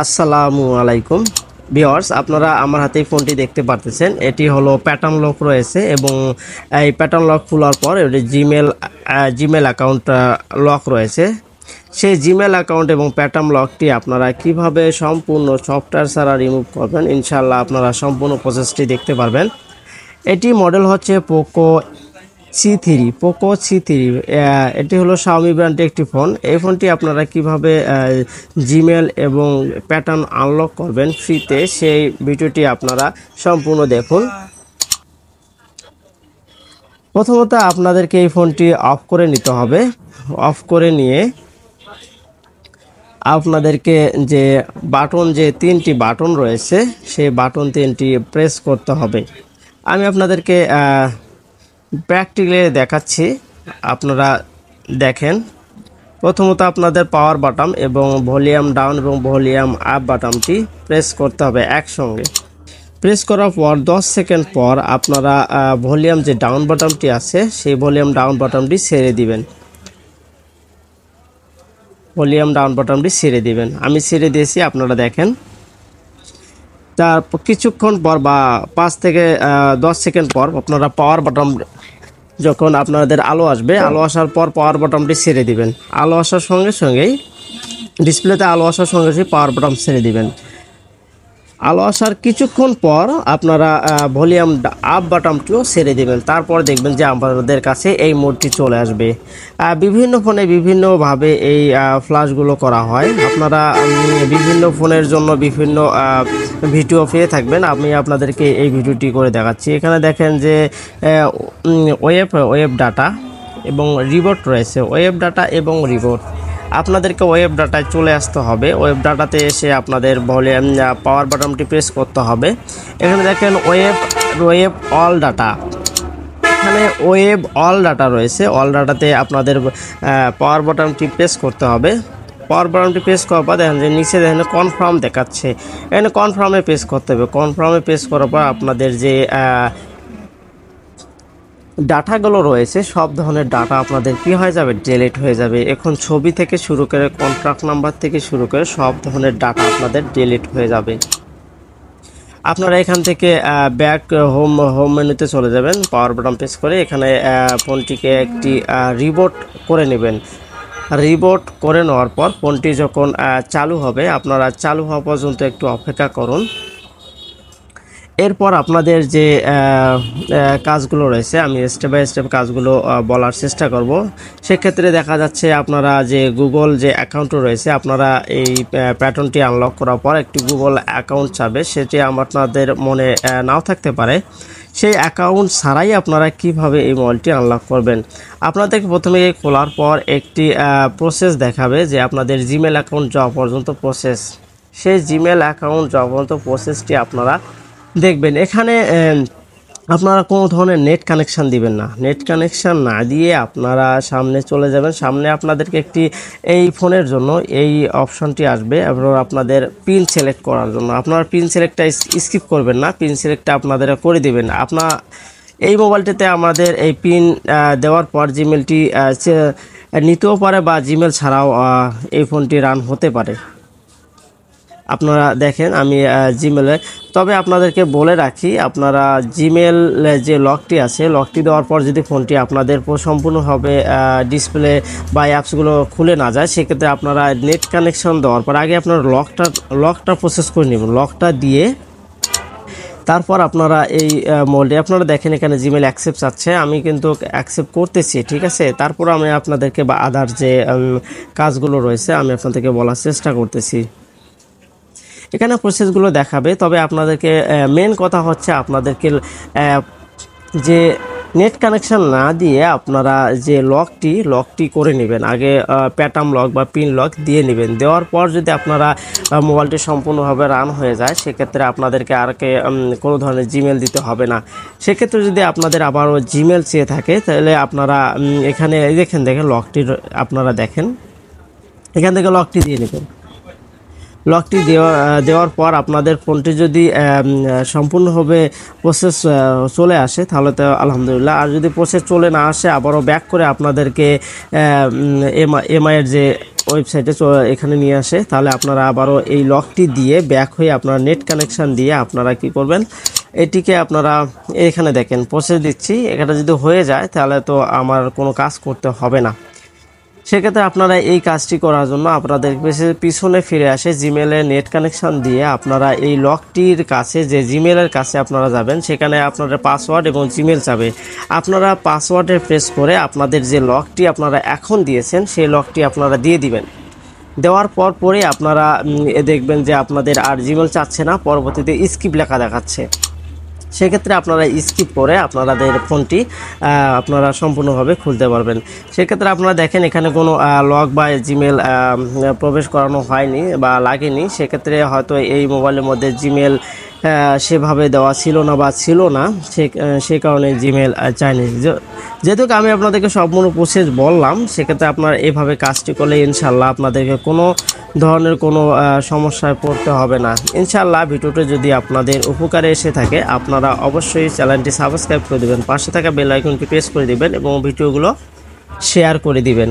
আসসালামু আলাইকুম ভিউয়ার্স, আপনারা আমার হাতে ফোনটি দেখতে পারতেছেন। এটি হলো প্যাটার্ন লক রয়েছে এবং এই প্যাটার্ন লক খোলার পর এটি জিমেল অ্যাকাউন্ট লক রয়েছে। সেই জিমেল অ্যাকাউন্ট এবং প্যাটার্ন লকটি আপনারা কিভাবে সম্পূর্ণ সফটওয়্যার ছাড়া রিমুভ করবেন, ইনশাআল্লাহ আপনারা সম্পূর্ণ প্রসেসটি দেখতে পারবেন। এটি মডেল হচ্ছে পোকো সি3। এটি হলো শাওমি ব্র্যান্ডের একটি ফোন। এই ফোনটি আপনারা কিভাবে জিমেল এবং প্যাটার্ন আনলক করবেন ফ্রিতে, সেই ভিডিওটি আপনারা সম্পূর্ণ দেখুন। প্রথমত আপনাদেরকে এই ফোনটি অফ করে নিতে হবে। অফ করে নিয়ে আপনাদেরকে যে তিনটি বাটন রয়েছে সেই বাটন তিনটি প্রেস করতে হবে। আমি আপনাদেরকে প্র্যাকটিক্যালি দেখাচ্ছি, আপনারা দেখেন। প্রথমত আপনাদের পাওয়ার বাটন এবং ভলিউম ডাউন এবং ভলিউম আপ বাটনটি প্রেস করতে হবে একসঙ্গে। প্রেস করার পর 10 সেকেন্ড পর আপনারা ভলিউম যে ডাউন বাটনটি আছে সেই ভলিউম ডাউন বাটনটি ছেড়ে দিবেন। ভলিউম ডাউন বাটনটি ছেড়ে দিবেন। আমি ছেড়ে দিয়েছি, আপনারা দেখেন। তার কিছুক্ষণ পর বা 5 থেকে 10 সেকেন্ড পর আপনারা পাওয়ার বাটন, যখন আপনাদের আলো আসবে, আলো আসার পর পাওয়ার বাটনটি ছেড়ে দিবেন। আলো আসার সঙ্গে সঙ্গেই ডিসপ্লেতে আলো আসার সঙ্গে সঙ্গে পাওয়ার বাটন ছেড়ে দিবেন। আলো আসার কিছুক্ষণ পর আপনারা ভলিউম আপ বাটনটিও ছেড়ে দিবেন। তারপর দেখবেন যে আমাদের কাছে এই মোডটি চলে আসবে। বিভিন্ন ফোনে বিভিন্নভাবে এই ফ্ল্যাশগুলো করা হয়। আপনারা বিভিন্ন ফোনের জন্য বিভিন্ন ভিডিও পেয়ে থাকবেন। আমি আপনাদেরকে এই ভিডিওটি করে দেখাচ্ছি। এখানে দেখেন যে ওয়েব ডাটা এবং রিবোট রয়েছে। ওয়েব ডাটা এবং রিবোট, আপনাদেরকে ওয়েব ডাটায় চলে আসতে হবে। ওয়েব ডাটাতে এসে আপনাদের ভলিউম পাওয়ার বাটনটি প্রেস করতে হবে। এখানে দেখেন ওয়েব অল ডাটা, এখানে ওয়েব অল ডাটা রয়েছে। অল ডাটাতে আপনাদের পাওয়ার বাটনটি প্রেস করতে হবে। পাওয়ার বাটনটি প্রেস করার পর দেখেন যে নিচে দেখেন কনফার্ম দেখাচ্ছে, এখানে কনফার্মে প্রেস করতে হবে। কনফার্মে প্রেস করার পর আপনাদের যে ডাটাগুলো রয়েছে সব ধরনের ডাটা আপনাদের কি হয়ে যাবে, ডিলিট হয়ে যাবে। এখন ছবি থেকে শুরু করে কন্ট্রাক্ট নাম্বার থেকে শুরু করে সব ধরনের ডাটা আপনাদের ডিলিট হয়ে যাবে। আপনারা এখান থেকে ব্যাক হোম মেনুতে চলে যাবেন। পাওয়ার বাটন প্রেস করে এখানে ফোনটিকে একটি রিবোট করে নেবেন। রিবোট করে নেওয়ার পর ফোনটি যখন চালু হবে, আপনারা চালু হওয়া পর্যন্ত একটু অপেক্ষা করুন। এরপর আপনাদের যে কাজগুলো রয়েছে আমি স্টেপ বাই স্টেপ কাজগুলো বলার চেষ্টা করব। সেক্ষেত্রে দেখা যাচ্ছে আপনারা যে গুগল যে অ্যাকাউন্ট রয়েছে, আপনারা এই প্যাটার্নটি আনলক করার পর একটি গুগল অ্যাকাউন্ট চাবে, সেটি আপনাদের মনে নাও থাকতে পারে। সেই অ্যাকাউন্ট ছাড়াই আপনারা কিভাবে এই মোবাইলটি আনলক করবেন, আপনাদেরকে প্রথমে খোলার পর একটি প্রসেস দেখাবে যে আপনাদের জিমেল অ্যাকাউন্ট যাওয়া পর্যন্ত প্রসেস। সেই জিমেল অ্যাকাউন্ট যাওয়া পর্যন্ত প্রসেসটি আপনারা দেখবেন। এখানে আপনারা কোনো ধরনের নেট কানেকশান দিবেন না। নেট কানেকশান না দিয়ে আপনারা সামনে চলে যাবেন। সামনে আপনাদেরকে একটি এই ফোনের জন্য এই অপশনটি আসবে এবং আপনাদের পিন সিলেক্ট করার জন্য আপনারা পিন সিলেক্টটা স্কিপ করবেন না, পিন সিলেক্টটা আপনাদের করে দিবেন। আপনার এই মোবাইলটিতে আমাদের এই পিন দেওয়ার পর জিমেলটি নিতেও পারে বা জিমেল ছাড়াও এই ফোনটি রান হতে পারে। আপনারা দেখেন আমি জিমেলে, তবে আপনাদেরকে বলে রাখি, আপনারা জিমেল যে লকটি আছে, লকটি দেওয়ার পর যদি ফোনটি আপনাদের সম্পূর্ণভাবে ডিসপ্লে বা অ্যাপসগুলো খুলে না যায়, সেক্ষেত্রে আপনারা নেট কানেকশন দেওয়ার পর আগে আপনার লকটা প্রসেস করে নেবেন। লকটা দিয়ে তারপর আপনারা এই মোডে আপনারা দেখেন এখানে জিমেল অ্যাকসেপ্ট আছে, আমি কিন্তু অ্যাকসেপ্ট করতেছি, ঠিক আছে। তারপর আমি আপনাদেরকে বা আদার যে কাজগুলো রয়েছে আমি আপনাদেরকে বলার চেষ্টা করতেছি। এখানে প্রসেসগুলো দেখাবে, তবে আপনাদেরকে মেন কথা হচ্ছে আপনাদেরকে যে নেট কানেকশান না দিয়ে আপনারা যে লকটি করে নেবেন। আগে প্যাটার্ন লক বা পিন লক দিয়ে নেবেন। দেওয়ার পর যদি আপনারা মোবাইলটি সম্পূর্ণভাবে রান হয়ে যায়, সেক্ষেত্রে আপনাদেরকে আর কোনো ধরনের জিমেল দিতে হবে না। সেক্ষেত্রে যদি আপনাদের আবারও জিমেল চেয়ে থাকে, তাহলে আপনারা এখানে দেখেন লকটি আপনারা দেখেন, এখান থেকে লকটি দিয়ে নেবেন। লকটি দেওয়ার পর আপনাদের ফোনটি যদি সম্পূর্ণভাবে প্রসেস চলে আসে তাহলে তো আলহামদুলিল্লাহ। আর যদি প্রসেস চলে না আসে, আবারও ব্যাক করে আপনাদেরকে এমআইয়ের যে ওয়েবসাইটে এখানে নিয়ে আসে, তাহলে আপনারা আবারও এই লকটি দিয়ে ব্যাক হয়ে আপনারা নেট কানেকশান দিয়ে আপনারা কি করবেন, এটিকে আপনারা এখানে দেখেন প্রসেস দিচ্ছি, এটা যদি হয়ে যায় তাহলে তো আমার কোনো কাজ করতে হবে না। সেক্ষেত্রে আপনারা এই কাজটি করার জন্য আপনাদের পিছনে ফিরে আসে জিমেলে নেট কানেকশন দিয়ে আপনারা এই লকটির কাছে, যে জিমেলের কাছে আপনারা যাবেন, সেখানে আপনাদের পাসওয়ার্ড এবং জিমেল চাবে। আপনারা পাসওয়ার্ডে প্রেস করে আপনাদের যে লকটি আপনারা এখন দিয়েছেন সেই লকটি আপনারা দিয়ে দিবেন। দেওয়ার পরে আপনারা দেখবেন যে আপনাদের আর জিমেল চাচ্ছে না, পরবর্তীতে স্কিপ লেখা দেখাচ্ছে। সেক্ষেত্রে আপনারা স্কিপ করে আপনাদের ফোনটি আপনারা সম্পূর্ণভাবে খুলতে পারবেন। সেক্ষেত্রে আপনারা দেখেন এখানে কোনো লক বা জিমেল প্রবেশ করানো হয়নি বা লাগেনি। সেক্ষেত্রে হয়তো এই মোবাইলের মধ্যে জিমেল সেভাবে দেওয়া ছিল না বা ছিল না, সে কারণে জিমেল চাইনি। যেহেতু আমি আপনাদেরকে সম্পূর্ণ প্রসেস বললাম, সেক্ষেত্রে আপনারা এভাবে কাজটি করলে ইনশাল্লাহ আপনাদেরকে কোনো ধরনের কোনো সমস্যায় পড়তে হবে না ইনশাল্লাহ। ভিডিওটি যদি আপনাদের উপকারে এসে থাকে আপনারা অবশ্যই চ্যানেলটি সাবস্ক্রাইব করে দেবেন, পাশে থাকা বেল আইকনটি প্রেস করে দিবেন এবং ভিডিওগুলো শেয়ার করে দিবেন।